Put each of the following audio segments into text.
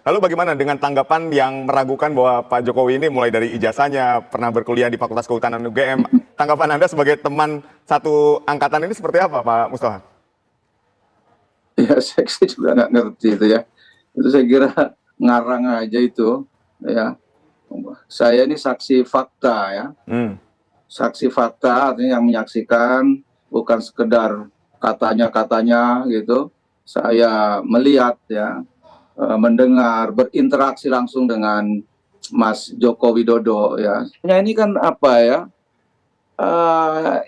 Lalu bagaimana dengan tanggapan yang meragukan bahwa Pak Jokowi ini mulai dari ijazahnya, pernah berkuliah di Fakultas Kehutanan UGM. Tanggapan Anda sebagai teman satu angkatan ini seperti apa, Pak Mustafa? Ya, saya sih juga nggak ngerti itu ya. Itu saya kira ngarang aja itu. Ya, saya ini saksi fakta ya. Saksi fakta artinya yang menyaksikan, bukan sekedar katanya-katanya gitu. Saya melihat ya, mendengar, berinteraksi langsung dengan Mas Joko Widodo ya. Ini kan apa ya?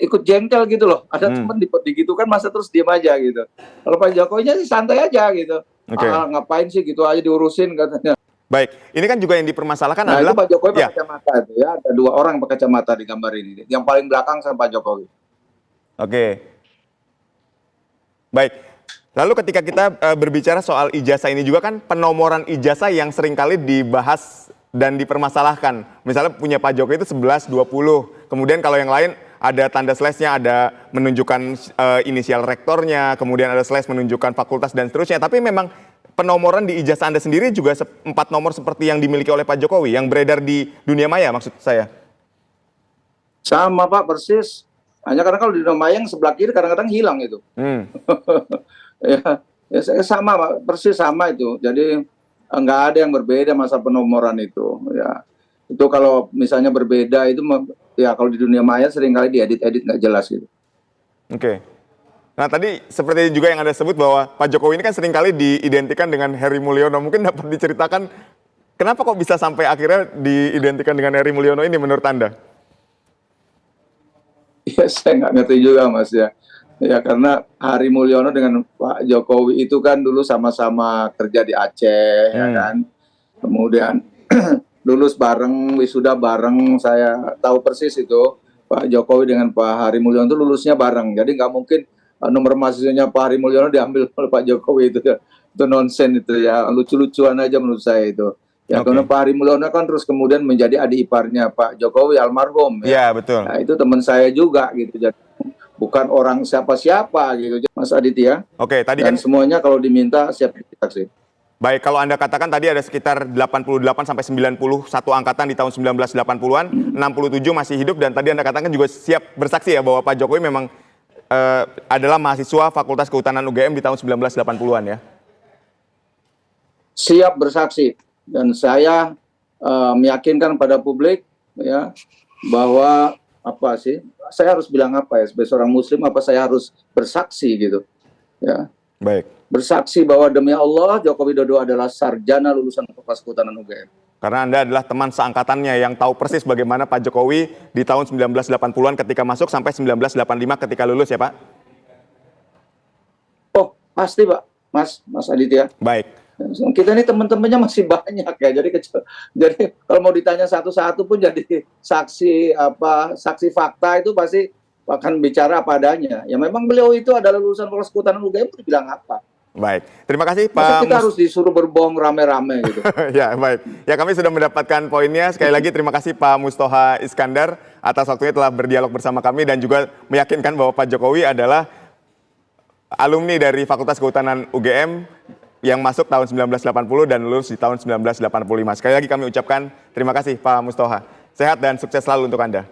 Ikut jengkel gitu loh. Ada teman gitu kan masa terus diem aja gitu. Kalau Pak Jokowinya sih santai aja gitu. Ngapain sih gitu aja diurusin katanya. Baik, ini kan juga yang dipermasalahkan Nah, adalah itu Pak Jokowi pakai kacamata itu ya. Ada 2 orang pakai kacamata di gambar ini. Yang paling belakang sama Pak Jokowi. Oke. Baik. Lalu ketika kita berbicara soal ijazah ini juga kan penomoran ijazah yang seringkali dibahas dan dipermasalahkan. Misalnya punya Pak Jokowi itu 11, 20. Kemudian kalau yang lain ada tanda slash-nya, ada menunjukkan inisial rektornya, kemudian ada slash menunjukkan fakultas dan seterusnya. Tapi memang penomoran di ijazah Anda sendiri juga 4 nomor seperti yang dimiliki oleh Pak Jokowi, yang beredar di dunia maya maksud saya. Sama Pak, persis. Hanya karena kalau di dunia maya yang sebelah kiri kadang-kadang hilang itu. Ya sama Pak, persis sama itu. Jadi nggak ada yang berbeda masa penomoran itu. Ya, itu kalau misalnya berbeda itu ya kalau di dunia maya seringkali diedit-edit nggak jelas gitu. Oke. Nah tadi seperti juga yang Anda sebut bahwa Pak Jokowi ini kan seringkali diidentikan dengan Heri Mulyono. Mungkin dapat diceritakan kenapa kok bisa sampai akhirnya diidentikan dengan Heri Mulyono ini menurut Anda? Ya saya nggak ngerti juga Mas ya. Ya karena Heri Mulyono dengan Pak Jokowi itu kan dulu sama-sama kerja di Aceh ya kan. Kemudian lulus bareng, wisuda bareng, saya tahu persis itu. Pak Jokowi dengan Pak Heri Mulyono itu lulusnya bareng. Jadi nggak mungkin nomor mahasiswanya Pak Heri Mulyono diambil oleh Pak Jokowi itu ya. Itu nonsen itu ya, lucu-lucuan aja menurut saya itu. Ya karena Pak Heri Mulyono kan terus kemudian menjadi adik iparnya Pak Jokowi almarhum ya. Iya, betul. Nah, itu teman saya juga gitu. Jadi bukan orang siapa-siapa gitu Mas Aditya. Oke, tadi dan kan semuanya kalau diminta siap disaksi. Baik, kalau Anda katakan tadi ada sekitar 88 sampai 91 angkatan di tahun 1980-an, 67 masih hidup dan tadi Anda katakan juga siap bersaksi ya bahwa Pak Jokowi memang adalah mahasiswa Fakultas Kehutanan UGM di tahun 1980-an ya. Siap bersaksi dan saya meyakinkan pada publik ya bahwa apa sih? Saya harus bilang apa ya sebagai seorang muslim, apa saya harus bersaksi gitu. Ya. Baik. Bersaksi bahwa demi Allah Joko Widodo adalah sarjana lulusan Fakultas Kehutanan UGM. Karena Anda adalah teman seangkatannya yang tahu persis bagaimana Pak Jokowi di tahun 1980-an ketika masuk sampai 1985 ketika lulus ya Pak? Oh pasti Pak, Mas Aditya. Baik. Kita ini teman-temannya masih banyak ya, jadi kalau mau ditanya satu-satu pun jadi saksi fakta itu pasti akan bicara apa adanya. Ya memang beliau itu adalah lulusan Fakultas Kehutanan UGM, itu bilang apa? Baik, terima kasih Pak. Masa kita harus disuruh berbohong rame-rame gitu. Ya baik, ya kami sudah mendapatkan poinnya. Sekali lagi terima kasih Pak Mustoha Iskandar atas waktunya telah berdialog bersama kami dan juga meyakinkan bahwa Pak Jokowi adalah alumni dari Fakultas Kehutanan UGM yang masuk tahun 1980 dan lulus di tahun 1985. Sekali lagi kami ucapkan terima kasih Pak Mustoha. Sehat dan sukses selalu untuk Anda.